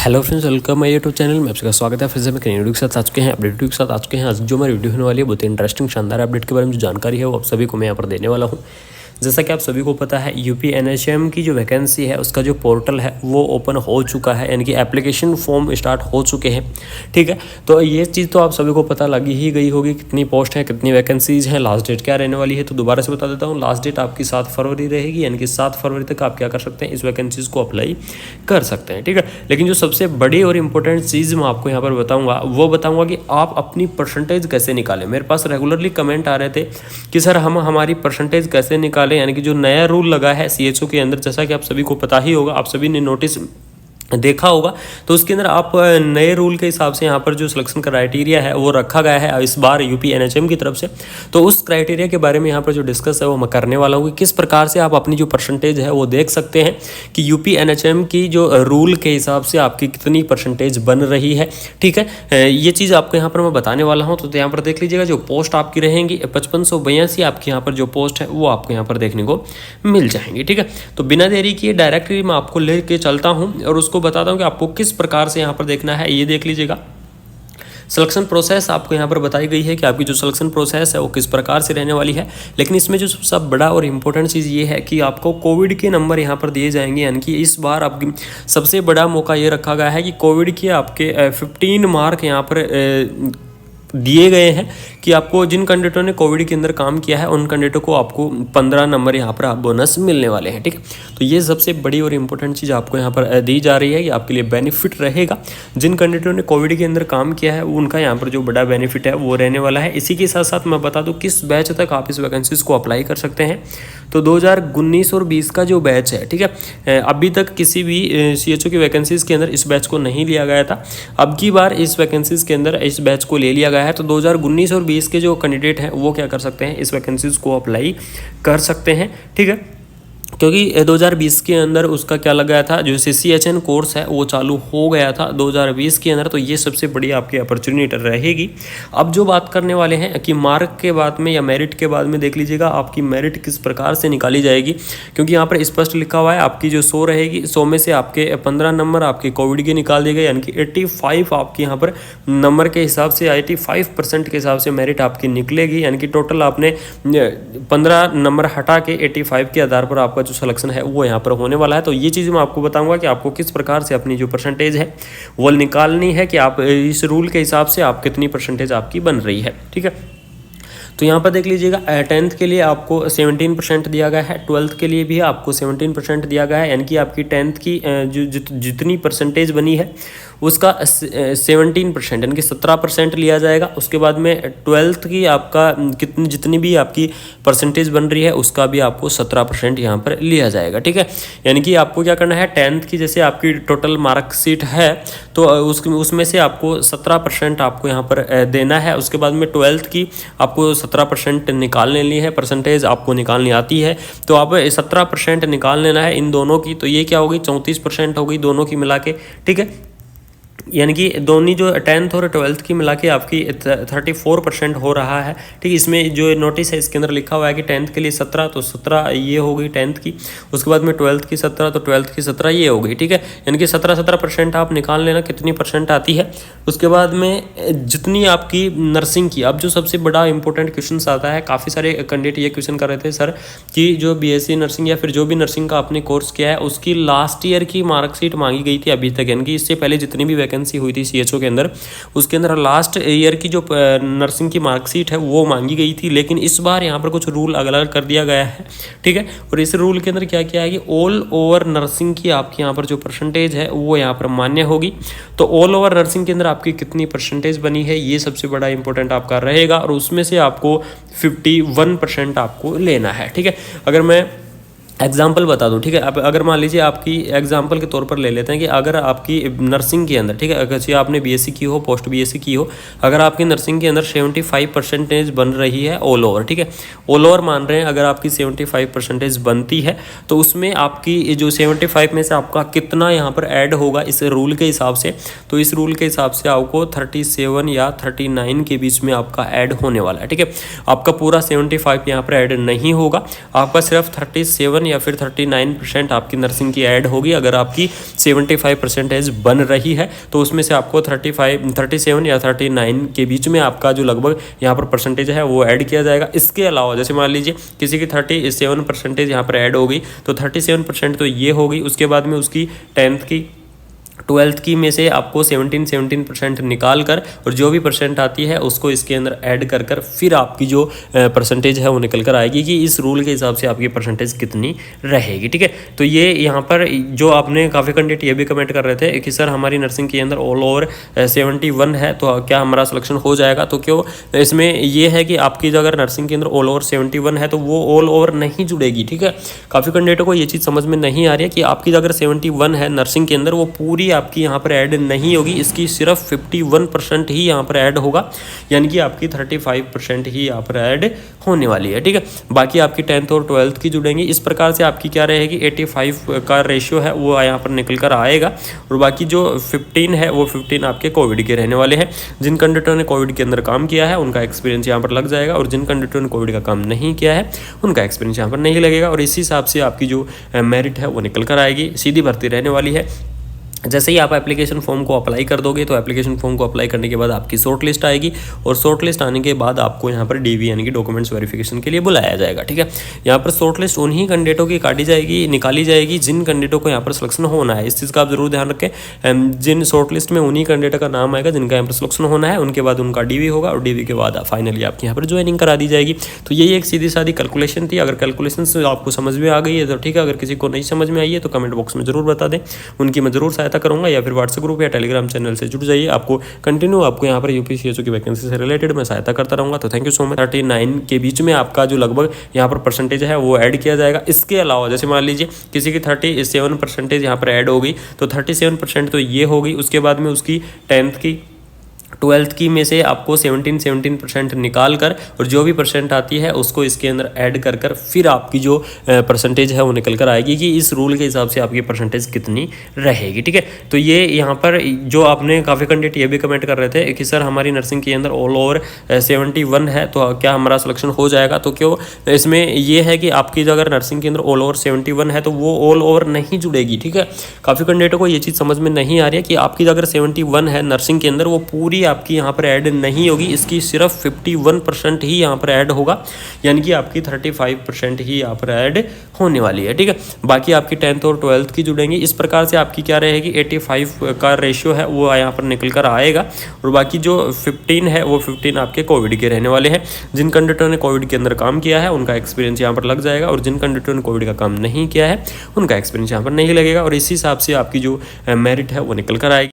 Hello friends, welcome my YouTube channel में आपका स्वागत है। फिर से मैं कई वीडियो के साथ आ चुके हैं, अपडेट वीडियो के साथ आ चुके हैं। आज जो हमारी वीडियो होने वाली है बहुत ही इंटरेस्टिंग शानदार अपडेट के बारे में जो जानकारी है वो आप सभी को मैं यहाँ पर देने वाला हूँ। जैसा कि आप सभी को पता है, यूपी एनएचएम की जो वैकेंसी है उसका जो पोर्टल है वो ओपन हो चुका है, यानी कि एप्लीकेशन फॉर्म स्टार्ट हो चुके हैं। ठीक है, तो ये चीज़ तो आप सभी को पता लगी ही गई होगी, कितनी पोस्ट है, कितनी वैकेंसीज हैं, लास्ट डेट क्या रहने वाली है। तो दोबारा से बता देता हूँ, लास्ट डेट आपकी 7 फरवरी रहेगी, यानी कि 7 फरवरी तक आप क्या कर सकते हैं, इस वैकेंसीज को अप्लाई कर सकते हैं। ठीक है, लेकिन जो सबसे बड़ी और इंपॉर्टेंट चीज़ मैं आपको यहाँ पर बताऊँगा वो बताऊँगा कि आप अपनी परसेंटेज कैसे निकालें। मेरे पास रेगुलरली कमेंट आ रहे थे कि सर हम हमारी परसेंटेज कैसे निकालें, यानी कि जो नया रूल लगा है सीएचओ के अंदर, जैसा कि आप सभी को पता ही होगा, आप सभी ने नोटिस देखा होगा। तो उसके अंदर आप नए रूल के हिसाब से यहाँ पर जो सिलेक्शन क्राइटेरिया है वो रखा गया है इस बार यूपी एनएचएम की तरफ से। तो उस क्राइटेरिया के बारे में यहाँ पर जो डिस्कस है वो मैं करने वाला हूँ कि किस प्रकार से आप अपनी जो परसेंटेज है वो देख सकते हैं कि यूपी एनएचएम की जो रूल के हिसाब से आपकी कितनी परसेंटेज बन रही है। ठीक है, ये चीज़ आपको यहाँ पर मैं बताने वाला हूँ। तो यहाँ पर देख लीजिएगा, जो पोस्ट आपकी रहेंगी 5582 आपकी यहाँ पर जो पोस्ट है वो आपको यहाँ पर देखने को मिल जाएंगी। ठीक है, तो बिना देरी किए डायरेक्टली मैं आपको लेके चलता हूँ और उसको बताता हूं कि आपको किस प्रकार से यहां पर देखना है। ये देख लीजिएगा, सिलेक्शन प्रोसेस आपको यहाँ पर बताई गई है कि आपकी जो सिलेक्शन प्रोसेस है वो किस प्रकार से रहने वाली है। लेकिन इसमें जो सब बड़ा और इम्पोर्टेंट चीज़ ये है कि आपको कोविड के नंबर यहाँ पर दिए जाएंगे, यानी कि इस बार आपकी सबसे बड़ा मौका ये रखा गया है कि कोविड के आपके 15 मार्क यहाँ पर दिए गए हैं कि आपको जिन कैंडिडेटों ने कोविड के अंदर काम किया है उन कैंडिडेटों को आपको 15 नंबर यहाँ पर आप बोनस मिलने वाले हैं। ठीक है, तो ये सबसे बड़ी और इम्पोर्टेंट चीज़ आपको यहाँ पर दी जा रही है कि आपके लिए बेनिफिट रहेगा। जिन कैंडिडेटों ने कोविड के अंदर काम किया है उनका यहाँ पर जो बड़ा बेनिफिट है वो रहने वाला है। इसी के साथ साथ मैं बता दूँ किस बैच तक आप इस वैकेंसीज को अप्लाई कर सकते हैं। तो 2019 और 20 का जो बैच है, ठीक है, अभी तक किसी भी सीएचओ की वैकेंसीज के अंदर इस बैच को नहीं लिया गया था। अब की बार इस वैकेंसीज के अंदर इस बैच को ले लिया गया है। तो 2019 और 20 के जो कैंडिडेट हैं वो क्या कर सकते हैं, इस वैकेंसीज को अप्लाई कर सकते हैं। ठीक है, क्योंकि 2020 के अंदर उसका क्या लगा था, जो CCHN कोर्स है वो चालू हो गया था 2020 के अंदर। तो ये सबसे बड़ी आपकी अपॉर्चुनिटी रहेगी। अब जो बात करने वाले हैं कि मार्क के बाद में या मेरिट के बाद में, देख लीजिएगा आपकी मेरिट किस प्रकार से निकाली जाएगी। क्योंकि यहाँ पर स्पष्ट लिखा हुआ है आपकी जो 100 रहेगी, 100 में से आपके 15 नंबर आपके कोविड के निकाल दिए गए, यानी कि 85 आपके यहाँ पर नंबर के हिसाब से 85% के हिसाब से मेरिट आपकी निकलेगी। यानी कि टोटल आपने 15 नंबर हटा के 85 के आधार पर आपका जो सिलेक्शन है वो यहाँ पर होने वाला है। तो ये चीज़ मैं आपको बताऊंगा कि आपको किस प्रकार से अपनी जो परसेंटेज है वो निकालनी है कि आप इस रूल के हिसाब से आप कितनी परसेंटेज आपकी बन रही है। ठीक है, तो यहाँ पर देख लीजिएगा 10th के लिए आपको 17% दिया गया है, 12th के लिए भी आपको 17% दिया गया है, यानी कि आपकी 10th की जितनी परसेंटेज बनी है उसका 17% यानी कि 17% लिया जाएगा। उसके बाद में 12th की आपका जितनी भी आपकी परसेंटेज बन रही है उसका भी आपको 17% यहाँ पर लिया जाएगा। ठीक है, यानी कि आपको क्या करना है, 10th की जैसे आपकी टोटल मार्कशीट है तो उसमें से आपको 17% आपको यहाँ पर देना है। उसके बाद में 12th की आपको 17% निकाल लेनी है, परसेंटेज आपको निकालनी आती है तो आप 17% निकाल लेना है इन दोनों की। तो ये क्या होगी, 34% होगी दोनों की मिला के। ठीक है, यानी कि दोनों जो 10th और 12th की मिला के आपकी 34% हो रहा है। ठीक, इसमें जो नोटिस है इसके अंदर लिखा हुआ है कि 10th के लिए 17, तो 17 ये हो गई 10th की। उसके बाद में 12th की 17, तो 12th की 17 ये हो गई। ठीक है, यानी कि 17% आप निकाल लेना कितनी परसेंट आती है। उसके बाद में जितनी आपकी नर्सिंग की, अब जो सबसे बड़ा इंपॉर्टेंट क्वेश्चन आता है, काफ़ी सारे कैंडिडेट ये क्वेश्चन कर रहे थे सर कि जो BSc नर्सिंग या फिर जो भी नर्सिंग का आपने कोर्स किया है उसकी लास्ट ईयर की मार्कशीट मांगी गई थी अभी तक, यानी कि इससे पहले जितनी भी वैकेंसी हुई थी सीएचओ के अंदर उसके अंदर लास्ट ईयर की जो नर्सिंग की मार्कशीट है वो मांगी गई थी। लेकिन इस बार यहाँ पर कुछ रूल अलग अलग कर दिया गया है। ठीक है, और इस रूल के अंदर क्या किया है कि ऑल ओवर नर्सिंग की आपकी यहाँ पर जो परसेंटेज है वो यहाँ पर मान्य होगी। तो ऑल ओवर नर्सिंग के अंदर आपकी कितनी परसेंटेज बनी है ये सबसे बड़ा इंपॉर्टेंट आपका रहेगा, और उसमें से आपको 51% आपको लेना है। ठीक है, अगर मैं एग्जाम्पल बता दूं, ठीक है, अब अगर मान लीजिए आपकी एग्जाम्पल के तौर पर ले लेते हैं कि अगर आपकी नर्सिंग के अंदर, ठीक है, अगर आपने BSc की हो, पोस्ट BSc की हो, अगर आपकी नर्सिंग के अंदर 75% बन रही है ऑल ओवर, ठीक है, ऑल ओवर मान रहे हैं, अगर आपकी 75% बनती है तो उसमें आपकी जो 75 में से आपका कितना यहाँ पर ऐड होगा इस रूल के हिसाब से, तो इस रूल के हिसाब से आपको 37 या 39 के बीच में आपका ऐड होने वाला है। ठीक है, आपका पूरा 75 यहाँ पर ऐड नहीं होगा, आपका सिर्फ 37 या फिर 39% आपकी नर्सिंग की ऐड होगी। अगर आपकी 75% बन रही है तो उसमें से आपको 37 या 39 के बीच में आपका जो लगभग यहाँ पर परसेंटेज है वो ऐड किया जाएगा। इसके अलावा जैसे मान लीजिए किसी की 37% यहाँ पर ऐड होगी तो 37% तो ये होगी, उसके बाद में उसकी 10th की 12th की में से आपको 17% निकाल कर और जो भी परसेंट आती है उसको इसके अंदर ऐड कर कर फिर आपकी जो परसेंटेज है वो निकल कर आएगी कि इस रूल के हिसाब से आपकी परसेंटेज कितनी रहेगी। ठीक है, तो ये यहाँ पर जो आपने काफ़ी कैंडिडेट ये भी कमेंट कर रहे थे कि सर हमारी नर्सिंग के अंदर ऑल ओवर 71 है तो क्या हमारा सिलेक्शन हो जाएगा। तो क्यों, इसमें ये है कि आपकी जो अगर नर्सिंग के अंदर ऑल ओवर 71 है तो वो ऑल ओवर नहीं जुड़ेगी। ठीक है, काफ़ी कैंडिडेटों को ये चीज़ समझ में नहीं आ रही है कि आपकी अगर 71 है नर्सिंग के अंदर वो पूरी आपकी यहाँ पर ऐड नहीं होगी, इसकी सिर्फ 51% ही यहाँ पर ऐड होगा, यानी कि आपकी 35% ही यहाँ पर ऐड होने वाली है। ठीक है, बाकी आपकी 10th और 12th की जुड़ेंगी। इस प्रकार से आपकी क्या रहेगी 85 का रेशियो है वो यहाँ पर निकल कर आएगा और बाकी जो 15 है वो 15 आपके कोविड के रहने वाले हैं। जिन कैंडिडेटों ने कोविड के अंदर काम किया है उनका एक्सपीरियंस यहाँ पर लग जाएगा और जिन कैंडिडेटों ने कोविड का काम नहीं किया है उनका एक्सपीरियंस यहाँ पर नहीं लगेगा और इसी हिसाब से आपकी जो मेरिट है वो निकल कर आएगी। सीधी भर्ती रहने वाली है। जैसे ही आप एप्लीकेशन फॉर्म को अप्लाई कर दोगे तो एप्लीकेशन फॉर्म को अप्लाई करने के बाद आपकी शॉर्ट लिस्ट आएगी और शॉर्ट लिस्ट आने के बाद आपको यहाँ पर डीवी यानी कि डॉक्यूमेंट्स वेरिफिकेशन के लिए बुलाया जाएगा। ठीक है, यहाँ पर शॉर्ट लिस्ट उन्हीं कैंडिडेटों की काटी जाएगी, निकाली जाएगी जिन कैंडिडेटों को यहाँ पर सिलेक्शन होना है। इस चीज़ का आप जरूर ध्यान रखें, जिन शॉर्ट लिस्ट में उन्हीं कैंडिडेट का नाम आएगा जिनका यहाँ पर सिलेक्शन होना है, उनके बाद उनका डीवी होगा और डीवी के बाद फाइनली आपकी यहाँ पर ज्वाइनिंग करा दी जाएगी। तो यही एक सीधी सादी कैलकुलेशन थी। अगर कैलकुलेशन से आपको समझ में आ गई है तो ठीक है, अगर किसी को नहीं समझ में आई है तो कमेंट बॉक्स में जरूर बता दें, उनकी मैं जरूर सहायता करूँगा या फिर व्हाट्सएप ग्रुप या टेलीग्राम चैनल से जुड़ जाइए। आपको कंटिन्यू आपको यहाँ पर यूपीसीएसओ की वैकेंसी से रिलेटेड मैं सहायता करता रहूँगा। तो थैंक यू सो मच। 39 के बीच में आपका जो लगभग यहाँ पर परसेंटेज है वो ऐड किया जाएगा। इसके अलावा जैसे मान लीजिए किसी की 37% यहाँ पर ऐड होगी तो 37% तो ये होगी, उसके बाद में उसकी 10th की 12th की में से आपको 17% निकाल कर और जो भी परसेंट आती है उसको इसके अंदर ऐड कर कर फिर आपकी जो परसेंटेज है वो निकल कर आएगी कि इस रूल के हिसाब से आपकी परसेंटेज कितनी रहेगी। ठीक है, तो ये यहाँ पर जो आपने काफ़ी कैंडिडेट ये भी कमेंट कर रहे थे कि सर हमारी नर्सिंग के अंदर ऑल ओवर 71 है तो क्या हमारा सिलेक्शन हो जाएगा। तो क्यों, इसमें ये है कि आपकी जो अगर नर्सिंग के अंदर ऑल ओवर 71 है तो वो ऑल ओवर नहीं जुड़ेगी। ठीक है, काफ़ी कैंडिडेटों को ये चीज़ समझ में नहीं आ रही है कि आपकी जो अगर 71 है नर्सिंग के अंदर वो पूरी आपकी यहाँ पर ऐड नहीं होगी, इसकी सिर्फ 51% ही यहाँ पर ऐड होगा, यानी कि आपकी 35% ही यहाँ पर ऐड होने वाली है। ठीक है, बाकी आपकी 10th और 12th की जुड़ेंगी। इस प्रकार से आपकी क्या रहेगी 85 का रेशियो है वो यहाँ पर निकल कर आएगा और बाकी जो 15 है वो 15 आपके कोविड के रहने वाले हैं। जिन कैंडिडेटों ने कोविड के अंदर काम किया है उनका एक्सपीरियंस यहाँ पर लग जाएगा और जिन कैंडिडेटों ने कोविड का काम नहीं किया है उनका एक्सपीरियंस यहाँ पर नहीं लगेगा और इसी हिसाब से आपकी जो मेरिट है वो निकल कर आएगी।